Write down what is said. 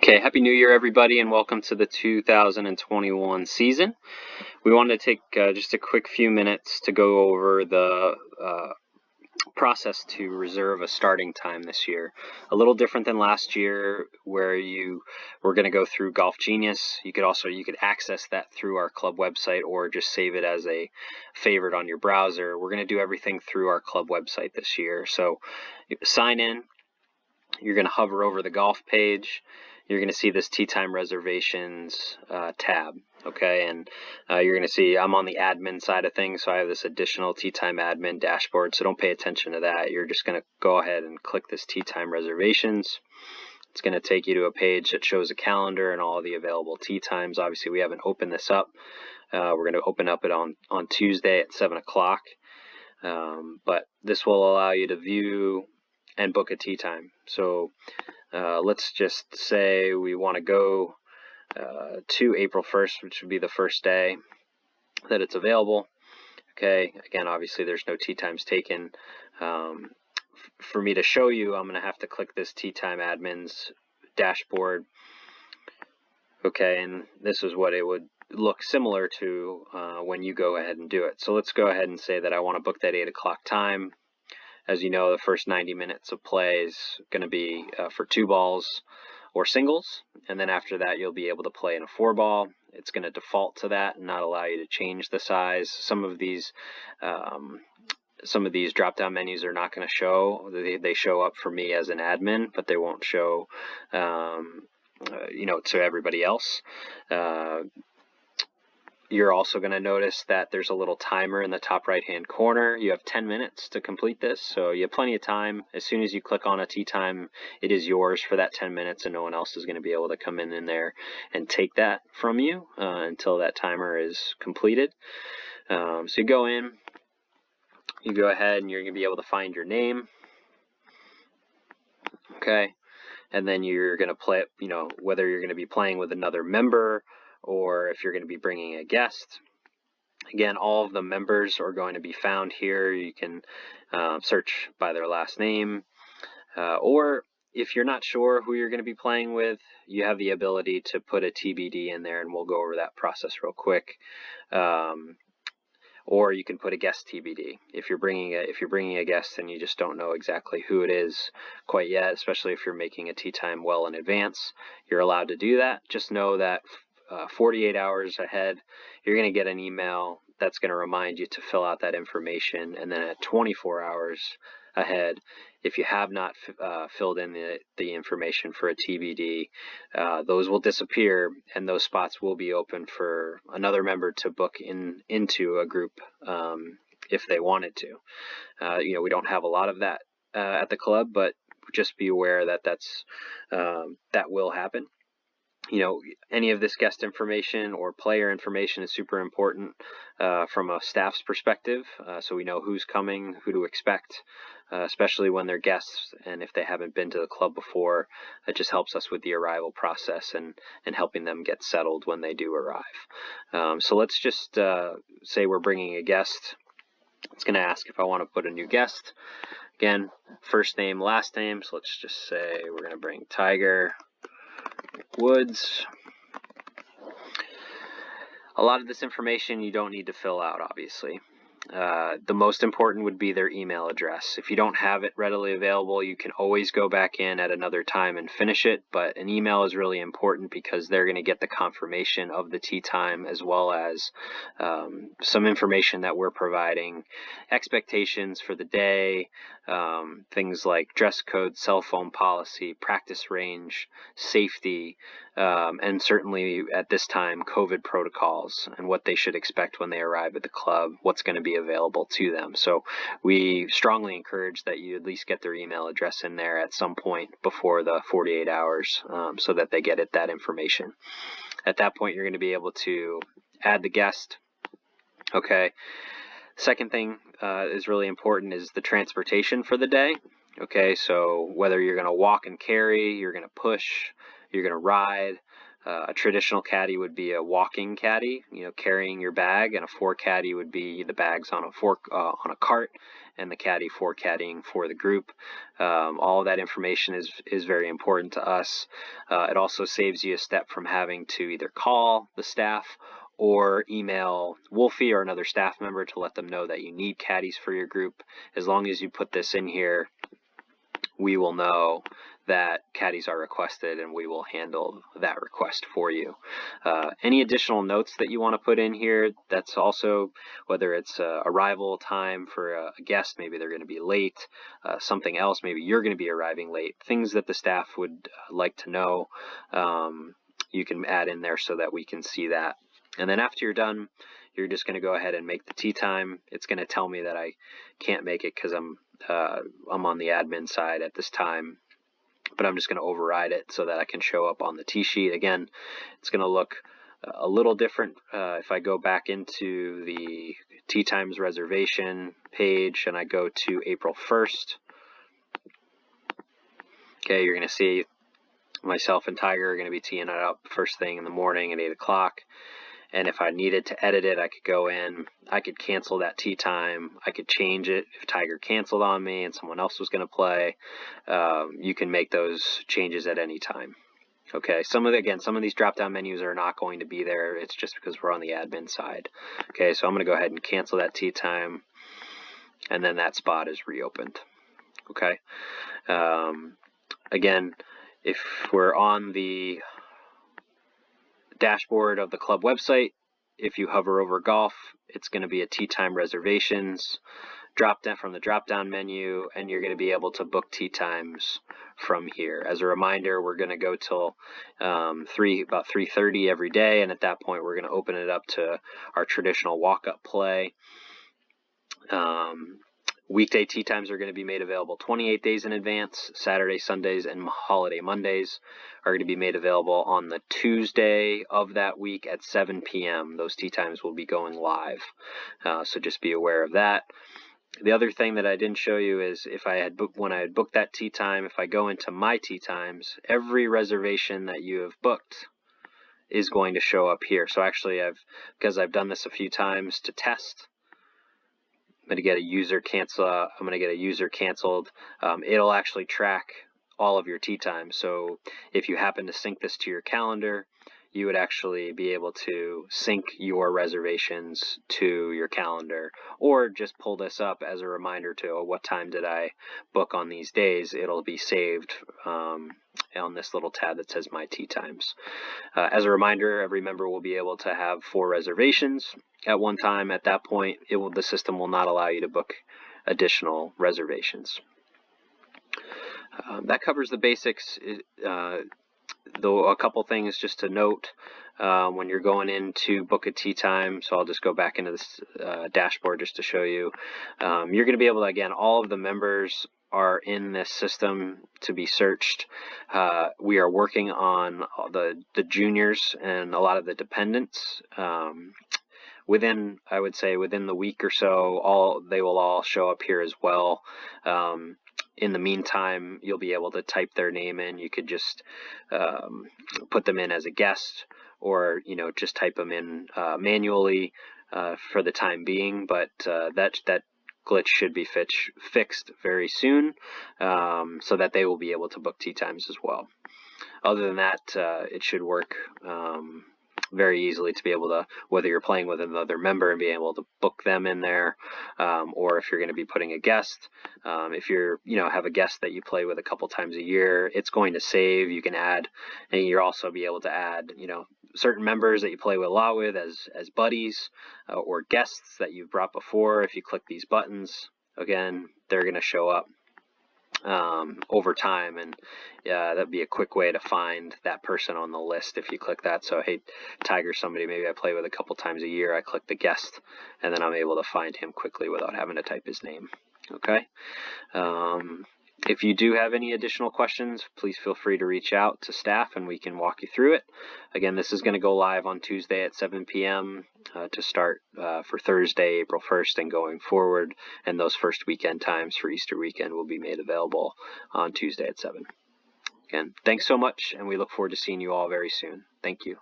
Okay, Happy New Year, everybody, and welcome to the 2021 season. We wanted to take just a quick few minutes to go over the process to reserve a starting time this year. A little different than last year, where you were going to go through Golf Genius. You could access that through our club website or just save it as a favorite on your browser. We're going to do everything through our club website this year. So sign in. You're going to hover over the golf page. You're going to see this Tee Time Reservations tab, okay? And you're going to see I'm on the admin side of things, so I have this additional Tee Time admin dashboard, so don't pay attention to that. You're just going to go ahead and click this Tee Time Reservations. It's going to take you to a page that shows a calendar and all the available tee times. Obviously, we haven't opened this up. We're going to open up it on Tuesday at 7 o'clock, but this will allow you to view and book a tee time. So let's just say we want to go to April 1st, which would be the first day that it's available. Okay, again, obviously there's no tee times taken. For me to show you, I'm going to have to click this Tee Time Admins dashboard. Okay, and this is what it would look similar to when you go ahead and do it. So let's go ahead and say that I want to book that 8 o'clock time. As you know, the first 90 minutes of play is going to be for 2 balls or singles, and then after that you'll be able to play in a 4-ball. It's going to default to that and not allow you to change the size. Some of these drop-down menus are not going to show. They show up for me as an admin, but they won't show, to everybody else. You're also going to notice that there's a little timer in the top right-hand corner. You have 10 minutes to complete this, so you have plenty of time. As soon as you click on a tee time, it is yours for that 10 minutes, and no one else is going to be able to come in there and take that from you until that timer is completed. So you go in, you go ahead, and you're going to be able to find your name. Okay, and then you're going to play, whether you're going to be playing with another member or if you're going to be bringing a guest. Again, all of the members are going to be found here. You can search by their last name, or if you're not sure who you're going to be playing with, you have the ability to put a TBD in there, and we'll go over that process real quick. Or you can put a guest TBD if you're bringing a guest and you just don't know exactly who it is quite yet, especially if you're making a tee time well in advance. You're allowed to do that. Just know that 48 hours ahead, you're going to get an email that's going to remind you to fill out that information, and then at 24 hours ahead, if you have not filled in the information for a TBD, those will disappear, and those spots will be open for another member to book into a group if they wanted to. We don't have a lot of that at the club, but just be aware that that will happen. Any of this guest information or player information is super important from a staff's perspective, so we know who's coming, who to expect, especially when they're guests and if they haven't been to the club before. It just helps us with the arrival process and helping them get settled when they do arrive. So let's just say we're bringing a guest. It's going to ask if I want to put a new guest. Again, first name, last name, so let's just say we're going to bring Tiger Woods. A lot of this information you don't need to fill out, obviously. The most important would be their email address. If you don't have it readily available, you can always go back in at another time and finish it, but an email is really important because they're going to get the confirmation of the tee time as well as some information that we're providing, expectations for the day, things like dress code, cell phone policy, practice range, safety, and certainly at this time, COVID protocols and what they should expect when they arrive at the club, what's going to be available to them. So we strongly encourage that you at least get their email address in there at some point before the 48 hours so that they get that information. At that point, you're going to be able to add the guest. Okay. Second thing is really important is the transportation for the day. Okay, so whether you're going to walk and carry, you're going to push, you're going to ride. A traditional caddy would be a walking caddy, carrying your bag, and a 4 caddy would be the bags on a cart, and the caddy for caddying for the group. All of that information is very important to us. It also saves you a step from having to either call the staff or email Wolfie or another staff member to let them know that you need caddies for your group. As long as you put this in here, we will know that caddies are requested, and we will handle that request for you. Any additional notes that you want to put in here, that's also, whether it's arrival time for a guest, maybe they're going to be late, something else, maybe you're going to be arriving late, things that the staff would like to know, you can add in there so that we can see that. And then after you're done, you're just going to go ahead and make the tea time. It's going to tell me that I can't make it because I'm on the admin side at this time, but I'm just going to override it so that I can show up on the tea sheet. Again, it's going to look a little different if I go back into the tea times reservation page and I go to April 1st. Okay, you're going to see myself and Tiger are going to be teeing it up first thing in the morning at 8 o'clock. And if I needed to edit it, I could go in, I could cancel that tea time, I could change it if Tiger canceled on me and someone else was going to play. You can make those changes at any time. Okay, some of these drop-down menus are not going to be there. It's just because we're on the admin side. Okay, so I'm going to go ahead and cancel that tea time, and then that spot is reopened. Okay, again, if we're on the dashboard of the club website, if you hover over golf, it's going to be a tea time reservations drop down from the drop down menu, and you're going to be able to book tea times from here. As a reminder, we're going to go till about 3:30 every day, and at that point we're going to open it up to our traditional walk-up play. Weekday tea times are going to be made available 28 days in advance. Saturday, Sundays, and holiday Mondays are going to be made available on the Tuesday of that week at 7 p.m. Those tea times will be going live, so just be aware of that. The other thing that I didn't show you is when I had booked that tea time, if I go into my tea times, every reservation that you have booked is going to show up here. So actually, because I've done this a few times to test, I'm going to get a user canceled. It'll actually track all of your tea times. So if you happen to sync this to your calendar, you would actually be able to sync your reservations to your calendar, or just pull this up as a reminder to what time did I book on these days. It'll be saved on this little tab that says My Tea Times. As a reminder, every member will be able to have 4 reservations at one time. At that point, the system will not allow you to book additional reservations. That covers the basics. Though a couple things just to note when you're going in to book a tea time, so I'll just go back into this dashboard just to show you. You're going to be able to, again, all of the members are in this system to be searched. We are working on the juniors and a lot of the dependents. Within the week or so, they will all show up here as well. In the meantime, you'll be able to type their name in. You could just put them in as a guest, or just type them in manually for the time being. But that glitch should be fixed very soon, so that they will be able to book tea times as well. Other than that, it should work very easily to be able to, whether you're playing with another member and being able to book them in there, or if you're going to be putting a guest, if you're have a guest that you play with a couple times a year, it's going to save. You can add, and you'll also be able to add certain members that you play with a lot with as buddies, or guests that you've brought before. If you click these buttons, again, they're going to show up over time, and that'd be a quick way to find that person on the list if you click that. So hey, Tiger, somebody maybe I play with a couple times a year, I click the guest, and then I'm able to find him quickly without having to type his name. Okay. If you do have any additional questions, please feel free to reach out to staff and we can walk you through it. Again, this is going to go live on Tuesday at 7 p.m. To start for Thursday, April 1st and going forward. And those first weekend times for Easter weekend will be made available on Tuesday at 7. Again, thanks so much, and we look forward to seeing you all very soon. Thank you.